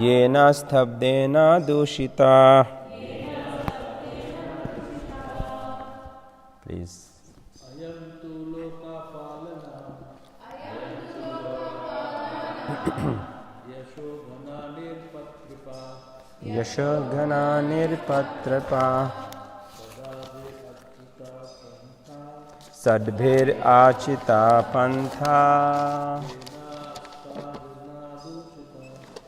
Yena sthabdena dushita. Please. Yashogana nirpatrapa Sadbhir achita pantha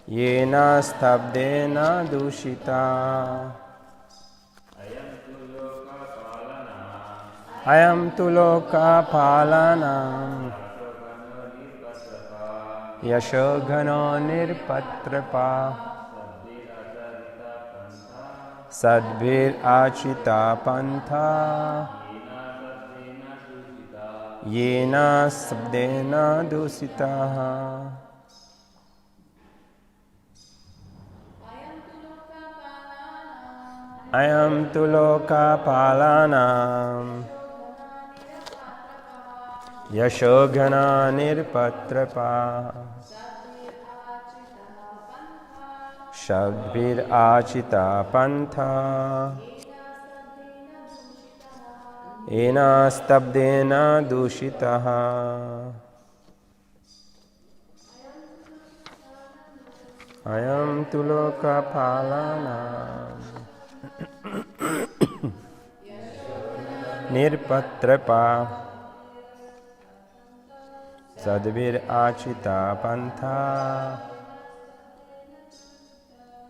Yena stabdena dushita. Ayam tu loka palanam Yashogana nirpatrapa Sadbhir achita pantha Yena sabdena dusitaha. Ayam tu loka palanam Yashogana nirpatrapa Sadbhir achita pantha Ena stabdena dushitaha. Ayam tu loka palanam Nirpatrapa Sadbhir achita pantha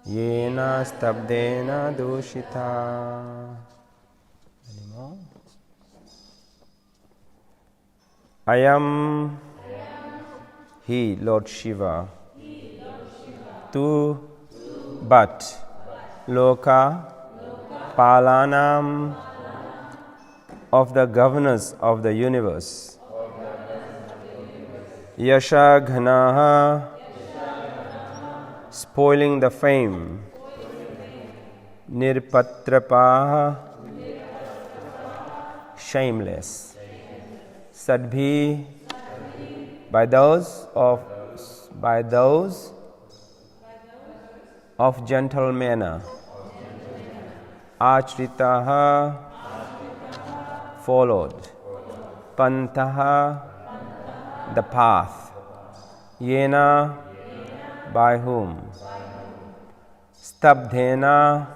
Yena stabdena dushita. Anymore? Ayam, he, Lord Shiva, tu, but, loka, palanam, of the governors of the universe, yashaghanaha, spoiling the fame, nirpatrapaha, shameless, sadbhi, by those of gentle manner, achritaha, followed, pantaha, the path, yena, by whom, stabdhena,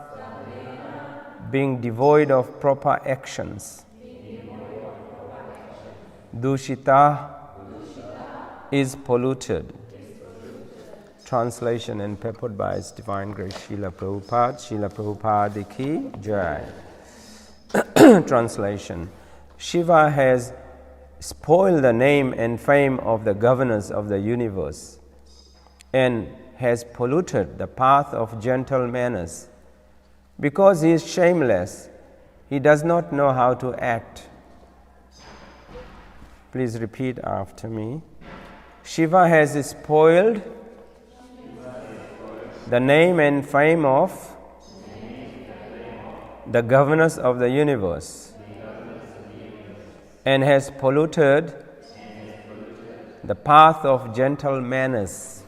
being devoid of proper actions, dushita, is polluted. Translation and purport by His Divine Grace Srila Prabhupada. Srila Prabhupada ki jai. Translation. Shiva has spoiled the name and fame of the governors of the universe and has polluted the path of gentle manners. Because he is shameless, he does not know how to act. Please repeat after me. Shiva has spoiled the name and fame of the governors of the universe and has polluted the path of gentle manners.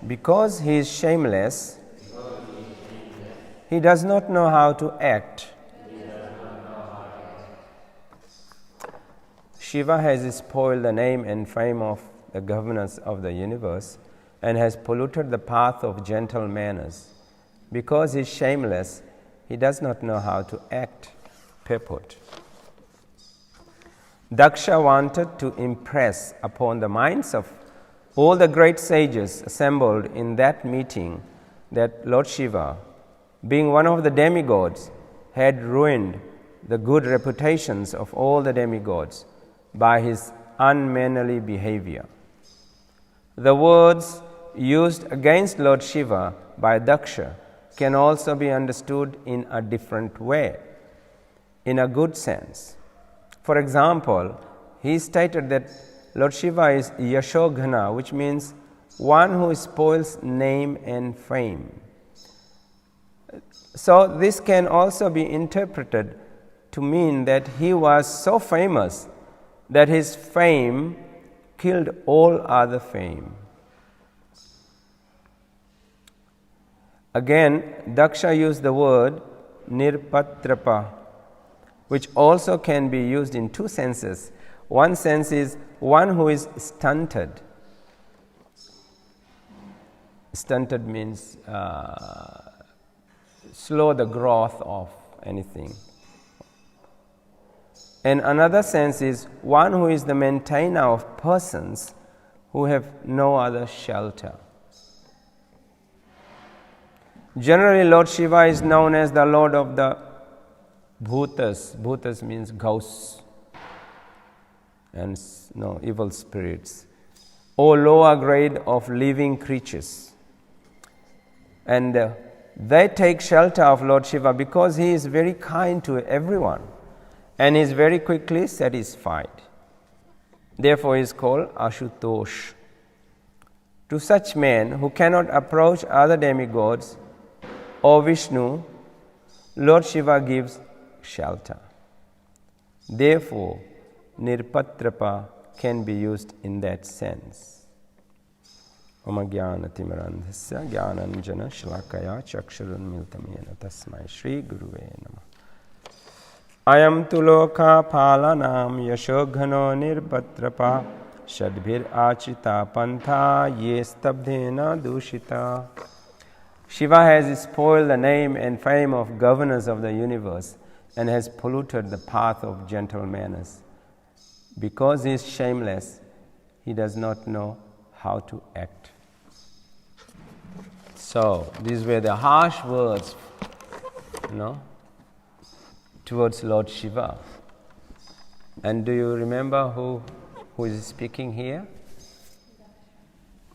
Because he is shameless, he does not know how to act. Shiva has spoiled the name and fame of the governors of the universe and has polluted the path of gentle manners. Because he is shameless, he does not know how to act. Purport. Daksha wanted to impress upon the minds of all the great sages assembled in that meeting that Lord Shiva, being one of the demigods, had ruined the good reputations of all the demigods by his unmannerly behavior. The words used against Lord Shiva by Daksha can also be understood in a different way, in a good sense. For example, he stated that Lord Shiva is Yashoghana, which means one who spoils name and fame. So this can also be interpreted to mean that he was so famous that his fame killed all other fame. Again, Daksha used the word nirpatrapa, which also can be used in two senses. One sense is one who is stunted. Stunted means slow the growth of anything. And another sense is one who is the maintainer of persons who have no other shelter. Generally, Lord Shiva is known as the Lord of the bhutas. Bhutas means ghosts and evil spirits, or lower grade of living creatures. And they take shelter of Lord Shiva because he is very kind to everyone and is very quickly satisfied. Therefore, he is called Ashutosh. To such men who cannot approach other demigods or Vishnu, Lord Shiva gives shelter. Therefore, Nirpatrapa can be used in that sense. Om Jnana-timirandhasya Jnananjana Shlakaya Chakshurunmiltamena Tasmai Shri Guruve Namah. Ayam tu loka palanam yashoghano nirpatrapa shadbhir achita pantha yestabdhena dushita. Shiva has spoiled the name and fame of governors of the universe and has polluted the path of gentle manners. Because he is shameless, he does not know how to act. So, these were the harsh words, towards Lord Shiva. And do you remember who is speaking here?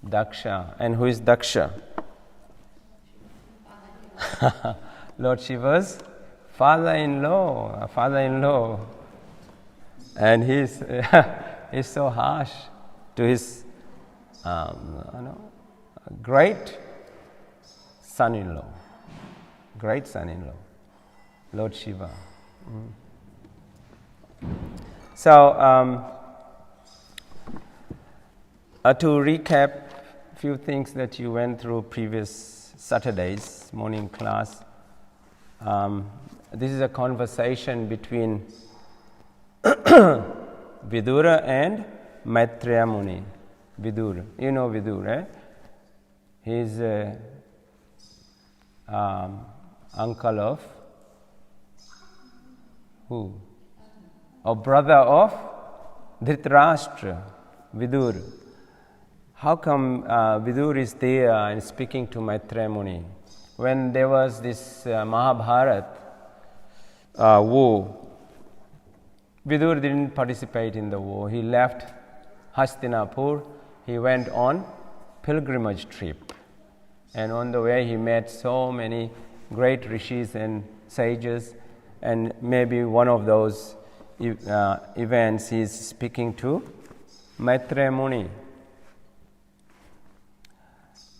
Daksha. And who is Daksha? Lord Shiva's father-in-law. And he's so harsh to his great son-in-law, Lord Shiva. So, to recap a few things that you went through previous Saturday's morning class, this is a conversation between Vidura and Maitreya Muni. Vidura, you know Vidura, eh? He's uncle of who? Or brother of Dhritarashtra, Vidur. How come Vidur is there and speaking to Maitreya Muni? When there was this Mahabharata war, Vidur didn't participate in the war. He left Hastinapur. He went on pilgrimage trip. And on the way he met so many great rishis and sages, and maybe one of those events he is speaking to Maitreya Muni.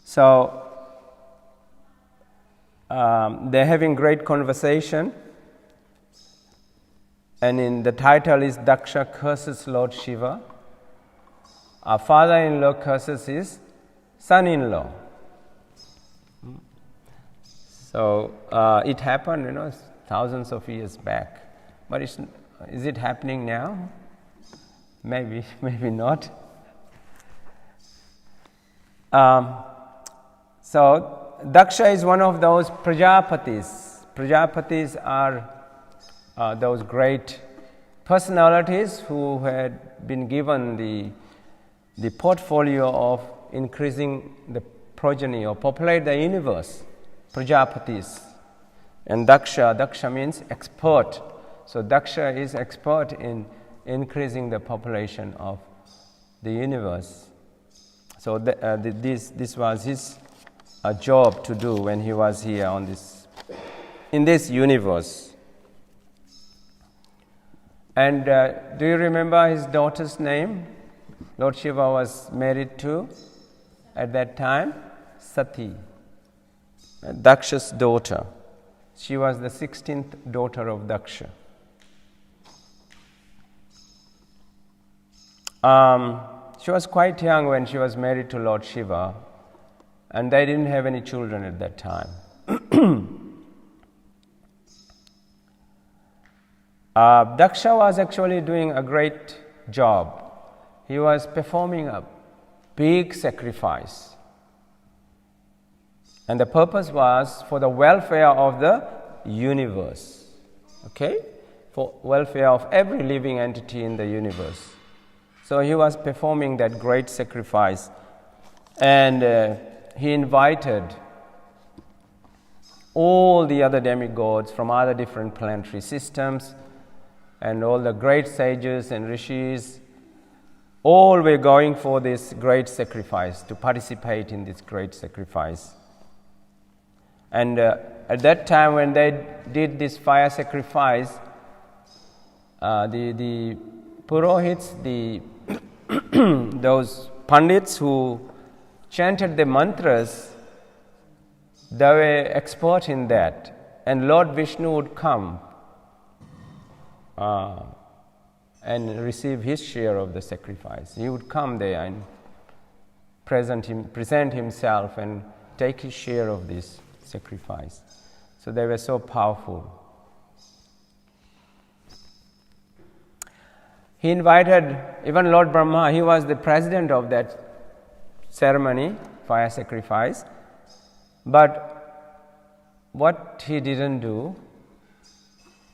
So they're having great conversation, and in the title is Daksha curses Lord Shiva. Our father-in-law curses his son-in-law. So it happened, thousands of years back. But is it happening now? Maybe, maybe not. So Daksha is one of those Prajapatis. Prajapatis are those great personalities who had been given the portfolio of increasing the progeny or populate the universe. Prajapatis. And Daksha means expert. So Daksha is expert in increasing the population of the universe. So this was his job to do when he was here in this universe. And do you remember his daughter's name? Lord Shiva was married to, at that time, Sati, Daksha's daughter. She was the 16th daughter of Daksha. She was quite young when she was married to Lord Shiva, and they didn't have any children at that time. Daksha was actually doing a great job. He was performing a big sacrifice. And the purpose was for the welfare of the universe. Okay? For welfare of every living entity in the universe. So he was performing that great sacrifice. And he invited all the other demigods from other different planetary systems, and all the great sages and rishis, all were going for this great sacrifice, to participate in this great sacrifice. And at that time when they did this fire sacrifice, the purohits, those pandits who chanted the mantras, they were expert in that. And Lord Vishnu would come and receive his share of the sacrifice. He would come there and present himself and take his share of this sacrifice. So they were so powerful. He invited even Lord Brahma. He was the president of that ceremony, fire sacrifice. But what he didn't do,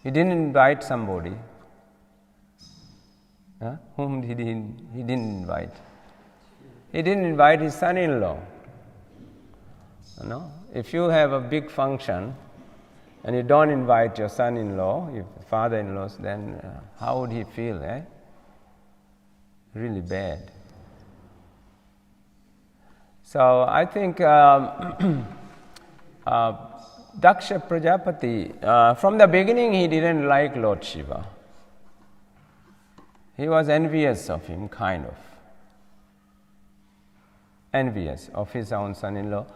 he didn't invite somebody. Whom he didn't invite? He didn't invite his son-in-law. If you have a big function and you don't invite your son-in-law, your father-in-laws, then how would he feel? Really bad. So I think Daksha Prajapati, from the beginning he didn't like Lord Shiva. He was envious of him, kind of. Envious of his own son-in-law.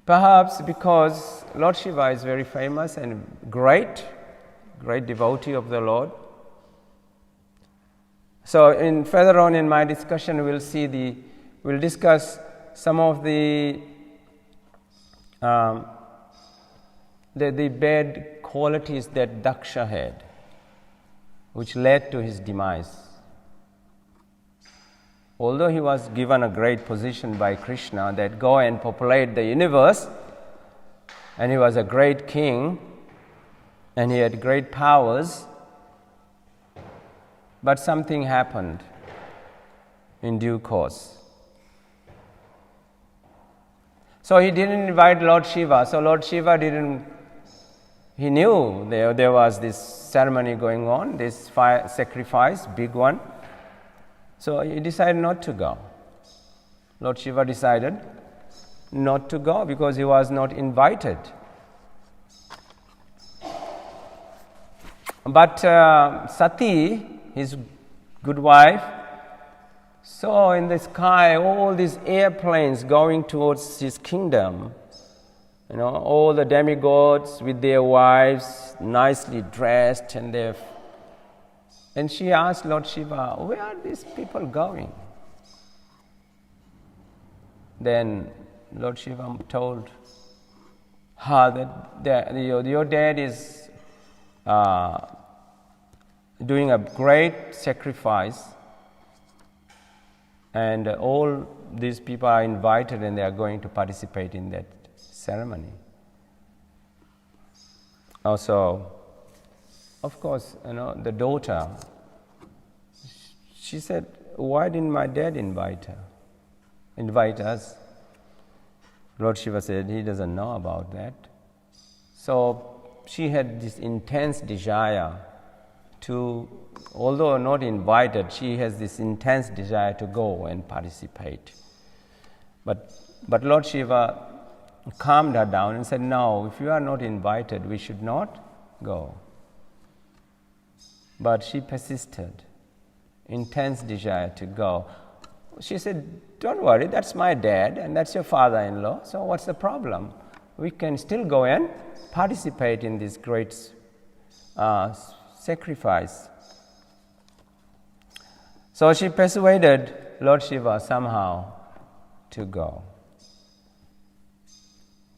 Perhaps because Lord Shiva is very famous and great devotee of the Lord. So further on in my discussion we'll discuss some of the bad qualities that Daksha had, which led to his demise. Although he was given a great position by Krishna that go and populate the universe, and he was a great king, and he had great powers, but something happened in due course. So he didn't invite Lord Shiva. So Lord Shiva he knew there was this ceremony going on, this fire sacrifice, big one. So he decided not to go. Lord Shiva decided not to go because he was not invited. But Sati, his good wife, saw in the sky all these airplanes going towards his kingdom. All the demigods with their wives, nicely dressed, and she asked Lord Shiva, where are these people going? Then Lord Shiva told her that your dad is doing a great sacrifice, and all these people are invited and they are going to participate in that ceremony. Also, of course, the daughter, she said, why didn't my dad invite us? Lord Shiva said, he doesn't know about that. So she had this intense desire to, although not invited, she has this intense desire to go and participate. But Lord Shiva calmed her down and said, no, if you are not invited, we should not go. But she persisted, intense desire to go. She said, don't worry, that's my dad and that's your father-in-law, so what's the problem? We can still go and participate in this great sacrifice. So she persuaded Lord Shiva somehow to go.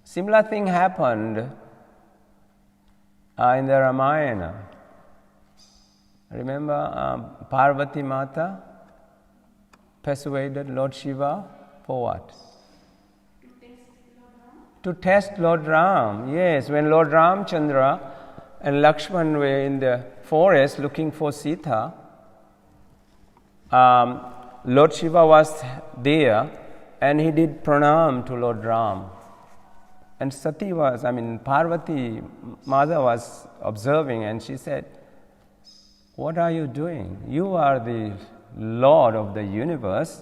Similar thing happened in the Ramayana. Remember, Parvati Mata persuaded Lord Shiva for what? To test Lord Ram. Yes, when Lord Ramchandra and Lakshman were in the forest looking for Sita, Lord Shiva was there and he did pranam to Lord Ram. And Parvati mother was observing and she said, "What are you doing? You are the Lord of the universe.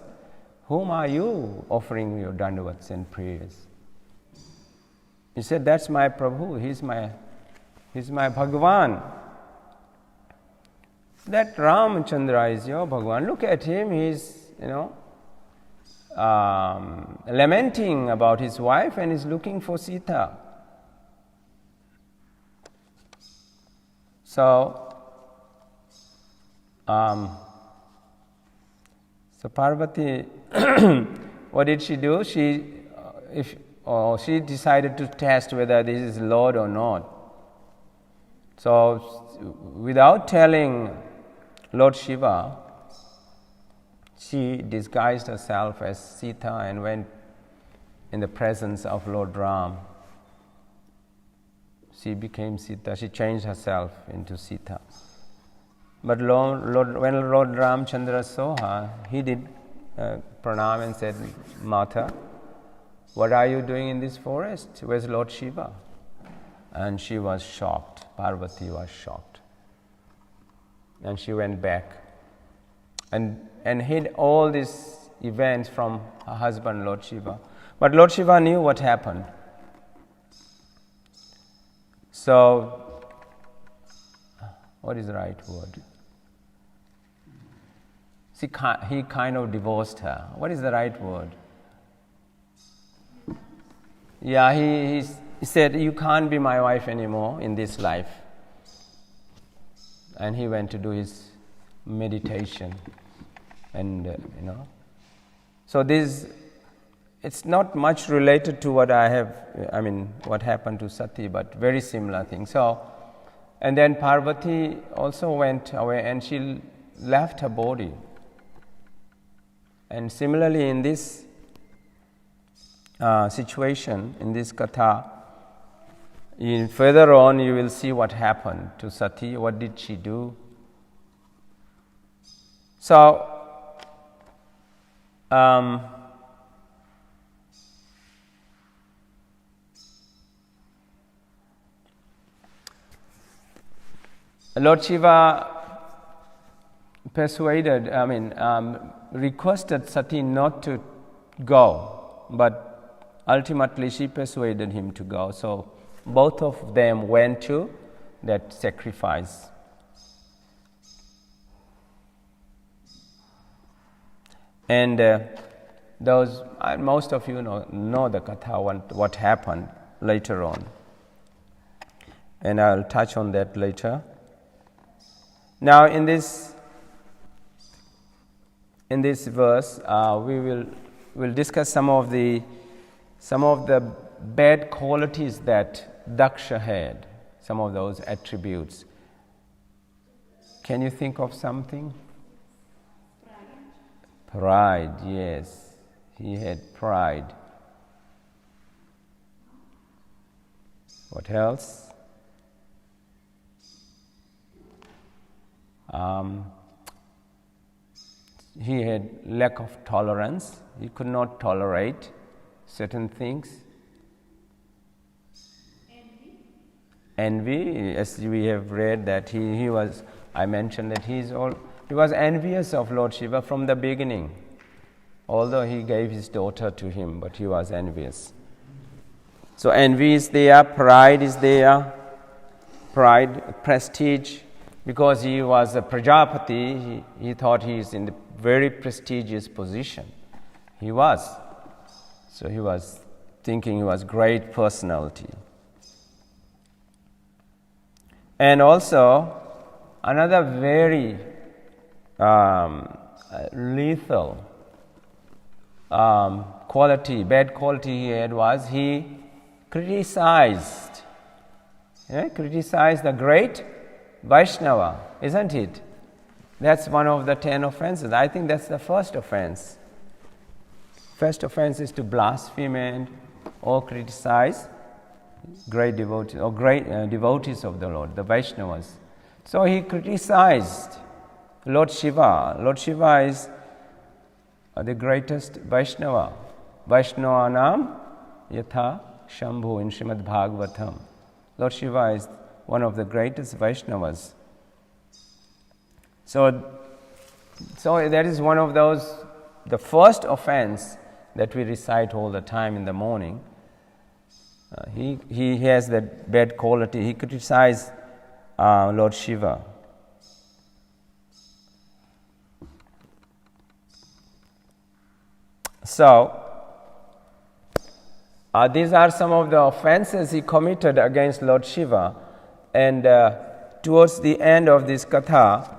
Whom are you offering your dandavats and prayers?" He said, "That's my Prabhu. He's my Bhagavan. That Ramchandra is your Bhagavan. Look at him. He's, lamenting about his wife and is looking for Sita." So Parvati, what did she do? She decided to test whether this is Lord or not. So, without telling Lord Shiva, she disguised herself as Sita and went in the presence of Lord Ram. She became Sita. She changed herself into Sita. But when Lord Ramchandra saw her, he did pranam and said, "Mata, what are you doing in this forest? Where's Lord Shiva?" And she was shocked. Parvati was shocked. And she went back and hid all these events from her husband, Lord Shiva. But Lord Shiva knew what happened. So, what is the right word? He kind of divorced her. What is the right word? Yeah, he said, "You can't be my wife anymore in this life." And he went to do his meditation. And, So it's not much related to what what happened to Sati, but very similar thing. So, and then Parvati also went away and she left her body. And similarly in this situation, in this katha, further on you will see what happened to Sati, what did she do. So, Lord Shiva requested Sati not to go, but ultimately she persuaded him to go. So both of them went to that sacrifice. And most of you know the katha, what happened later on. And I'll touch on that later. Now in this verse, we'll discuss some of the bad qualities that Daksha had, some of those attributes. Can you think of something? Pride, yes. He had pride. What else? He had lack of tolerance. He could not tolerate certain things. Envy, as we have read that he was. I mentioned that he was envious of Lord Shiva from the beginning. Although he gave his daughter to him, but he was envious. So envy is there, pride is there. Pride, prestige. Because he was a Prajapati, he thought he is in a very prestigious position. He was. So he was thinking he was great personality. And also, another very lethal bad quality he had was he criticized the great Vaishnava, isn't it? That's one of the 10 offenses. I think that's the first offense. First offense is to blaspheme or criticize great devotees or great devotees of the Lord, the Vaishnavas. So he criticized Lord Shiva. Lord Shiva is the greatest Vaishnava. Vaishnavanam yatha Shambhu in Srimad Bhagavatam. Lord Shiva is one of the greatest Vaishnavas. So that is one of those, the first offense that we recite all the time in the morning. He has that bad quality. He criticized Lord Shiva. So, these are some of the offenses he committed against Lord Shiva. And towards the end of this katha,